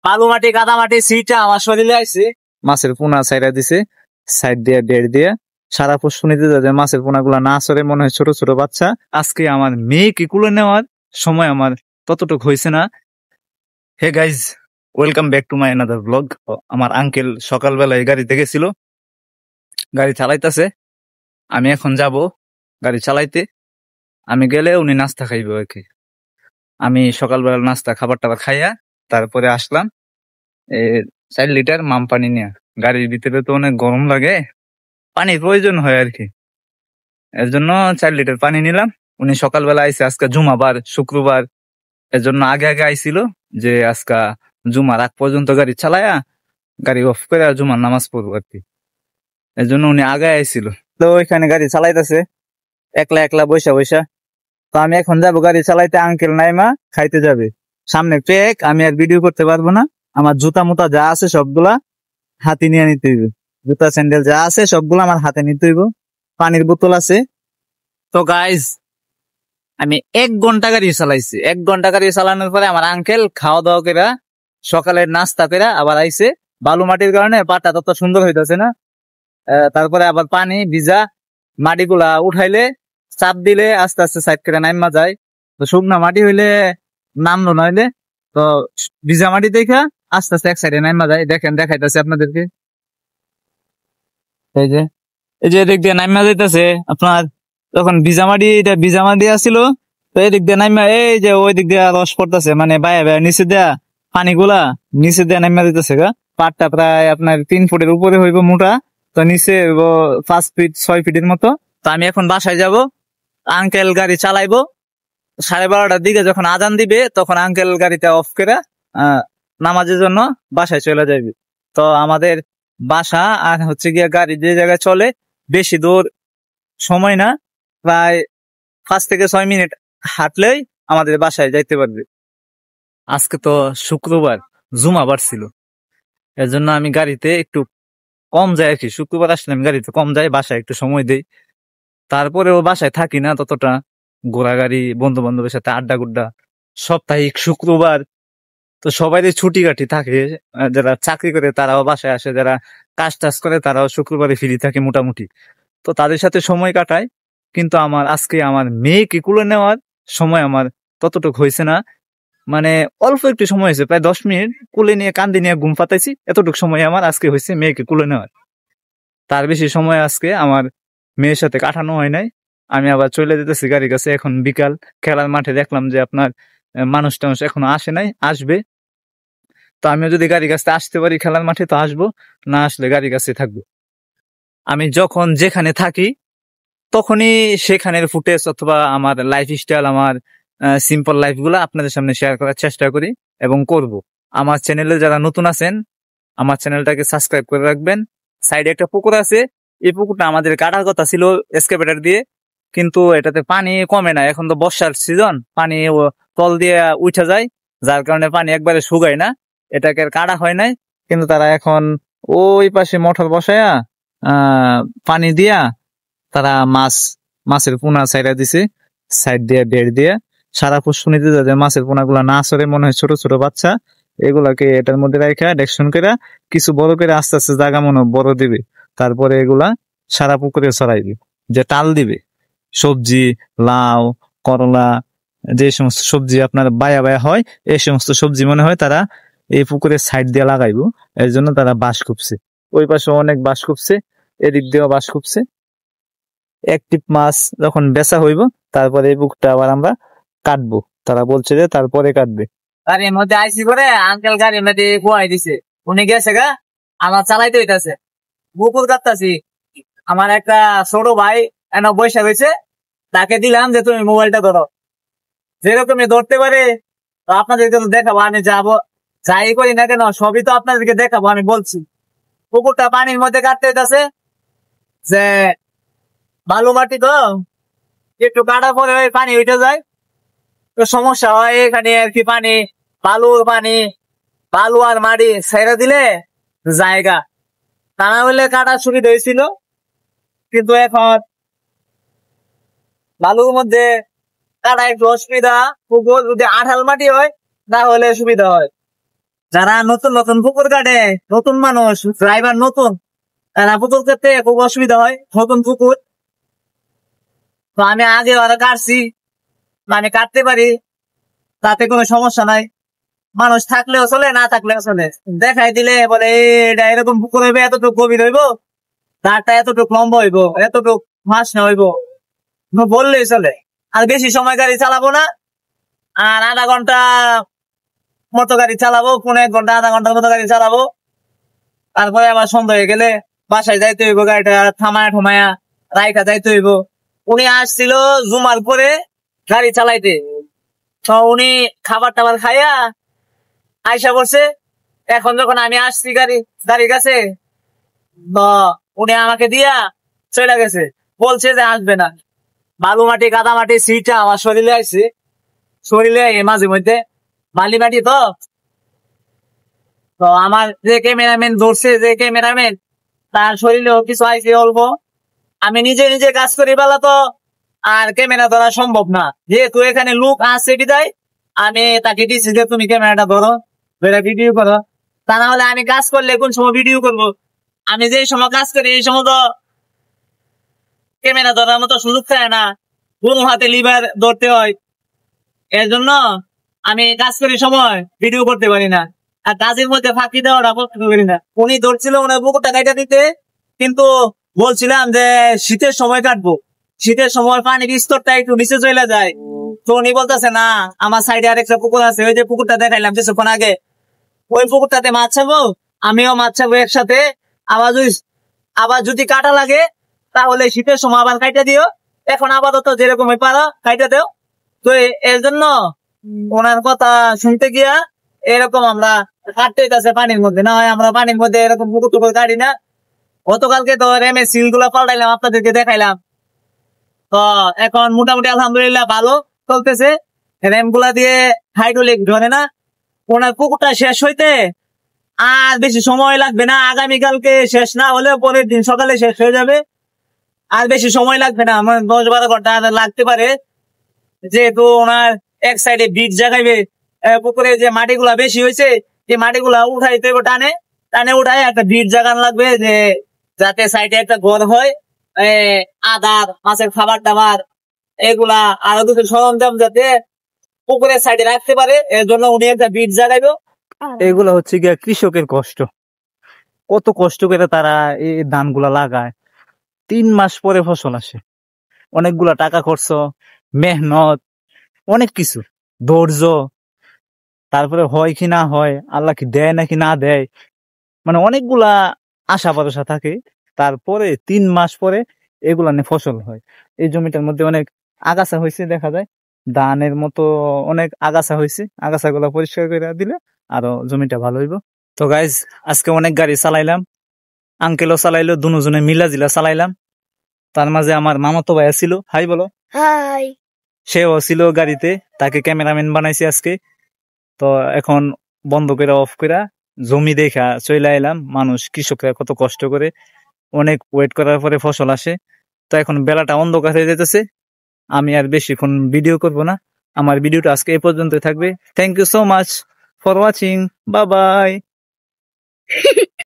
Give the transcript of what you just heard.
বালু মাটি কাদা মাটি সিটা আমার শরীরে আইছে। মাছের পোনা ছাইরা দিছে সাইড দিয়ে ডের দিয়ে সারা পুষ্পনিতে যাতে মাছের পোনা গুলা না সরে, মনে হয় ছোট ছোট বাচ্চা। আজকে আমার মেয়েকে কুলে নেওয়ার সময় আমার ততটুকু হয়েছে না। Hey guys, welcome back to my another blog. আমার আঙ্কেল সকালবেলায় গাড়িতে গেছিল, গাড়ি চালাইতেছে। আমি এখন যাব গাড়ি চালাইতে। আমি গেলে উনি নাস্তা খাইবে আর কি। আমি সকালবেলা নাস্তা খাবার টাবার খাইয়া তারপরে আসলাম 4 লিটার মাম পানি নিয়ে। গাড়ির ভিতরে তো অনেক গরম লাগে, পানির প্রয়োজন হয় আর কি। এর জন্য 4 লিটার পানি নিলাম। উনি সকালবেলা আইসে, আজকে জুমাবার শুক্রবার, এর জন্য আগে আগে আইছিল যে আজকা জুমার আগ পর্যন্ত গাড়ি চালায়া গাড়ি অফ করে জুমার নামাজ পড়বো আর কি। এর জন্য উনি আগে আইছিল। তো ওইখানে গাড়ি চালাইতেছে একলা একলা বৈশা বৈশা। তো আমি এখন যাবো গাড়ি চালাইতে। আঙ্কেল নাইমা খাইতে যাবে। সামনে ট্রেক, আমি আর ভিডিও করতে পারবো না। আমার জুতা মুতা যা আছে সবগুলা হাতে নিয়ে নিতে হইব। জুতা স্যান্ডেল যা আছে সবগুলো আমার হাতে নিতে হইব। পানির বোতল আছে। তো গাইজ, আমি 1 ঘন্টা গাড়ি চালাইছি। 1 ঘন্টা গাড়ি চালানোর পরে আমার আঙ্কেল খাওয়া দাওয়া করে সকালের নাস্তা করে আবার আইছে। বালু মাটির কারণে পাটা তত সুন্দর হইতেছে না। তারপরে আবার পানি ভিজা মাটিগুলা উঠাইলে চাপ দিলে আস্তে আস্তে সাইড করে নাইমা যায়। তো শুকনা মাটি হইলে নামলো নইলে তো ভিজা মাটি দেখা আস্তে আস্তে এক সাইডে নাইমা যায়। দেখেন, দেখাইতেছে আপনাদেরকে। এই যে এদিক দিয়ে নাইমা যাইতেছে আপনার। তখন ভিজা মাটি আসছিল, তো এদিক দিয়ে নাইমা এই যে ওই দিক দিয়ে রস পড়তেছে, মানে বাইরে বাইরে নিচে দেয়া পানিগুলা নিচে দিয়ে নাইমা দিতেছে গা। পাটটা প্রায় আপনার 3 ফুটের উপরে হইব মোটা, তো নিচে 5 ফিট 6 ফিটের মতো। তো আমি এখন বাসায় যাব। আঙ্কেল গাড়ি চালাইবো। 12:30টার দিকে যখন আজান দিবে তখন আঙ্কেল গাড়িটা অফ করে নামাজের জন্য বাসায় চলে যাবে। তো আমাদের বাসা আর হচ্ছে গিয়ে গাড়ি যে জায়গায় চলে বেশি দূর সময় না, প্রায় 5 থেকে 6 মিনিট হাঁটলেই আমাদের বাসায় যাইতে পারবে। আজকে তো শুক্রবার, জুমাবার ছিল, এর জন্য আমি গাড়িতে একটু কম যাই আর কি। শুক্রবার আসলে আমি গাড়িতে কম যাই, বাসায় একটু সময় দেই। তারপরেও বাসায় থাকি না ততটা, ঘোরাগাড়ি, বন্ধু বান্ধবের সাথে আড্ডা গুড্ডা। সাপ্তাহিক শুক্রবার তো সবারই ছুটি কাটি থাকে। যারা চাকরি করে তারাও বাসায় আসে, যারা কাজ টাজ করে তারাও শুক্রবারে ফ্রি থাকে মোটামুটি। তো তাদের সাথে সময় কাটায়। কিন্তু আজকে আমার মেয়েকে কুলে নেওয়ার সময় আমার ততটুকু হয়েছে না। মানে অল্প একটু সময় হয়েছে, প্রায় 10 মিনিট কুলে নিয়ে কান্দি নিয়ে ঘুম পাতাইছি। এতটুকু সময় আমার আজকে হয়েছে মেয়েকে কুলে নেওয়ার। তার বেশি সময় আজকে আমার মেয়ের সাথে কাটানো হয় নাই। আমি আবার চলে যেতেছি গাড়ির কাছে। এখন বিকাল, খেলার মাঠে দেখলাম যে আপনার মানুষ টানুষ এখনো আসে নাই, আসবে। তো আমিও যদি গাড়ির কাছে আসতে পারি খেলার মাঠে তো আসবো, না আসলে গাড়ির কাছে থাকবো। আমি যখন যেখানে থাকি তখনই সেখানের ফুটেজ অথবা আমার লাইফ স্টাইল, আমার সিম্পল লাইফ গুলা আপনাদের সামনে শেয়ার করার চেষ্টা করি এবং করব। আমার চ্যানেলে যারা নতুন আছেন আমার চ্যানেলটাকে সাবস্ক্রাইব করে রাখবেন। সাইডে একটা পুকুর আছে, এই পুকুরটা আমাদের কাটার কথা ছিল এক্সকাভেটর দিয়ে, কিন্তু এটাতে পানি কমে না। এখন তো বর্ষার সিজন, পানি তল দিয়ে উঠে যায়, যার কারণে পানি একবারে শুকায় না। এটাকে কাটা হয় নাই, কিন্তু তারা এখন ওই পাশে মোটর বসায়া পানি দিয়া তারা মাছের পোনা ছাইরা দিছে সাইড দিয়ে ডের দিয়ে। সারা পুষ্পনিতে যাতে মাছের পোনা গুলা না সরে, মনে হয় ছোট ছোট বাচ্চা, এগুলাকে এটার মধ্যে রাখা ডেকশন করে কিছু বড় করে আস্তে আস্তে জায়গা মনে বড় দিবে। তারপরে এগুলা সারা পুকুরে ছড়াইবে, যে টাল দিবে। সবজি, লাউ, করলা, যে সমস্ত সবজি আপনার বায়া বায়া হয়, এই সমস্ত সবজি মনে হয় তারা এই পুকুরের সাইড দিয়ে লাগাইবো। এর জন্য তারা বাঁশ খুঁজছে। ওই পাশে অনেক বাঁশ খুঁজছে, এদিক দিয়েও বাঁশ খুঁজছে। একটিপ মাছ যখন বেচা হইব তারপরে এই বুকটা আবার আমরা কাটবো। তারা বলছে যে তারপরে কাটবে। গাড়ির মধ্যে আইসি করে আঙ্কেল গাড়ির মধ্যে কুয়াই দিছে, উনি গেছে গা, আমার চালাইতে হইতাছে, বুকুর কাটতাছি। আমার একটা ছোট ভাই এনে বৈশা হয়েছে, তাকে দিলাম যে তুমি মোবাইলটা ধরো। যেরকম ধরতে পারে তো আপনাদেরকে তো দেখাবো। আমি যাবো, যাই করি না কেন সবই তো আপনাদেরকে দেখাবো। আমি বলছি পুকুরটা পানির মধ্যে কাটতে হইতাছে, যে বালু মাটি তো একটু কাটার পরে ওই পানি উঠে যায়, তো সমস্যা হয় এখানে আর কি। বালু আর মাটি ছেড়ে দিলে জায়গা, তা না হলে কাটার সুবিধা হয়েছিল। কিন্তু এখন বালুর মধ্যে কাটা একটু অসুবিধা। পুকুর যদি আঠাল মাটি হয় তাহলে সুবিধা হয়। যারা নতুন নতুন পুকুর কাটে, নতুন মানুষ, ড্রাইভার নতুন, তারা পুকুর কাটতে খুব অসুবিধা হয়। নতুন পুকুর তো আমি আগে ওরা কাটছি, আমি কাটতে পারি, তাতে কোনো সমস্যা নাই। মানুষ থাকলেও চলে, না থাকলেও চলে। দেখাই দিলে বলে এটা এরকম পুকুর হইবে, এতটুকু গভীর হইব, তারটা এতটুকু লম্বা হইব, এতটুকু মাছ না হইব, বললেই চলে। আর বেশি সময় গাড়ি চালাবো না, আর আধা ঘন্টা মতো গাড়ি চালাবো, 1.5 ঘন্টা আধা ঘন্টার মতো গাড়ি চালাবো। তারপরে আবার সন্ধ্যা হয়ে গেলে বাসায় যাইতে হইব, গাড়িটা থামায়া ঠমায়া রাইখা যাইতে হইব। উনি আসছিল জুমার পরে গাড়ি চালাইতে, তো উনি খাবার টাবার খাইয়া আইসা পড়ছে। এখন যখন আমি আসছি গাড়ির কাছে, তো উনি আমাকে দিয়া চলে গেছে, বলছে যে আসবে না। বালু মাটি কাদা মাটি সিটটা আমার শরীরে আইছে, শরীরে মাঝে মধ্যে বালি মাটি। তো তো আমার যে ক্যামেরাম্যান ধরছে, যে ক্যামেরাম্যান, তার শরীরেও কিছু আইছে অল্প। আমি নিজে নিজে কাজ করি বেলা, তো আর ক্যামেরা ধরা সম্ভব না, যেহেতু এখানে লোক আছে বিদায় আমি তাকে দিচ্ছি যে তুমি ক্যামেরাটা ধরো, ভিডিও করো। তা না হলে আমি কাজ করলে কোন সময় ভিডিও করব? আমি যে সময় কাজ করি এই সময় তো ক্যামেরা ধরার মতো সুযোগ থাকে না, কোন হাতে লিভার ধরতে হয়। এর জন্য আমি কাজ করি সময় ভিডিও করতে পারি না, আর কাজের মধ্যে ফাঁকি দেওয়াটা পছন্দ করি না। উনি ধরছিল ওনার পুকুরটা কাটা দিতে, কিন্তু বলছিলাম যে শীতের সময় কাটবো, শীতের সময় পানির স্তরটা একটু নিচে চলে যায়। তো উনি বলতেছে না, আমার সাইডে আরেকটা পুকুর আছে, ওই যে পুকুরটা দেখাইলাম কিছুক্ষণ আগে, ওই পুকুরটাতে মাছ ছাবো, আমিও মাছ ছাবো একসাথে। আবার যদি কাটা লাগে তাহলে শীতের সময় আবার কাইটা দিও, এখন আপাতত যেরকম পারো কাইটা দেও। তো এর জন্য ওনার কথা শুনতে গিয়া এরকম আমরা কাটতে হইতেছে পানির মধ্যে, না হয় আমরা পানির মধ্যে এরকম পুকুর টুকুর কাটি না। গতকালকে তো রেমে সিল গুলা পাল্টাইলাম, আপনাদেরকে দেখাইলাম। তো এখন মোটামুটি আলহামদুলিল্লাহ ভালো চলতেছে, রেম গুলা দিয়ে হাইড্রোলিক ধরে না। ওনার পুকুরটা শেষ হইতে আর বেশি সময় লাগবে না, আগামীকালকে শেষ না হলেও পরের দিন সকালে শেষ হয়ে যাবে। আর বেশি সময় লাগবে না, আমার 10-12 ঘন্টা লাগতে পারে, যেহেতু ওনার এক সাইডে বীজ জাগাইবে। পুকুরে যে মাটিগুলা বেশি হয়েছে, এই মাটিগুলা উঠাইতে টানে টানে উঠায় একটা বীজ জাগান লাগবে, যে যাতে সাইডে একটা ঘর হয়, আদার মাছের খাবার টাবার এগুলা আরো কিছু সরঞ্জাম যাতে পুকুরের সাইডে রাখতে পারে, এর জন্য উনি একটা বীজ জাগাইবে। এগুলা হচ্ছে গিয়া কৃষকের কষ্ট, কত কষ্ট করে তারা এই ধানগুলা লাগায়। 3 মাস পরে ফসল আসে, অনেকগুলা টাকা খরচ, মেহনত, অনেক কিছু, ধৈর্য, তারপরে হয় কি না হয়, আল্লাহ কি দেয় নাকি না দেয়, মানে অনেকগুলা আশা ভরসা থাকে। তারপরে 3 মাস পরে এগুলা নিয়ে ফসল হয়। এই জমিটার মধ্যে অনেক আগাছা হয়েছে, দেখা যায় ধানের মতো অনেক আগাছা হয়েছে, আগাছা গুলা পরিষ্কার করে দিলে আরো জমিটা ভালো হইব। তো গাইজ, আজকে অনেক গাড়ি চালাইলাম, আঙ্কেলও চালাইলো, দুজনে মিলা জিলা চালাইলাম। তার মাঝে আমার মামাতো ভাই ছিল, হাই বলো। হাই। সেও ছিল গাড়িতে, তাকে ক্যামেরাম্যান বানাইছি আজকে। তো এখন বন্ধ করে অফ করে জমি দেখা চলে এলাম। মানুষ কৃষকরা কত কষ্ট করে, অনেক ওয়েট করার পরে ফসল আসে। তো এখন বেলাটা অন্ধকার হয়ে যেতেছে, আমি আর বেশিক্ষণ ভিডিও করব না। আমার ভিডিওটা আজকে এই পর্যন্ত থাকবে। Thank you so much for watching, bye by.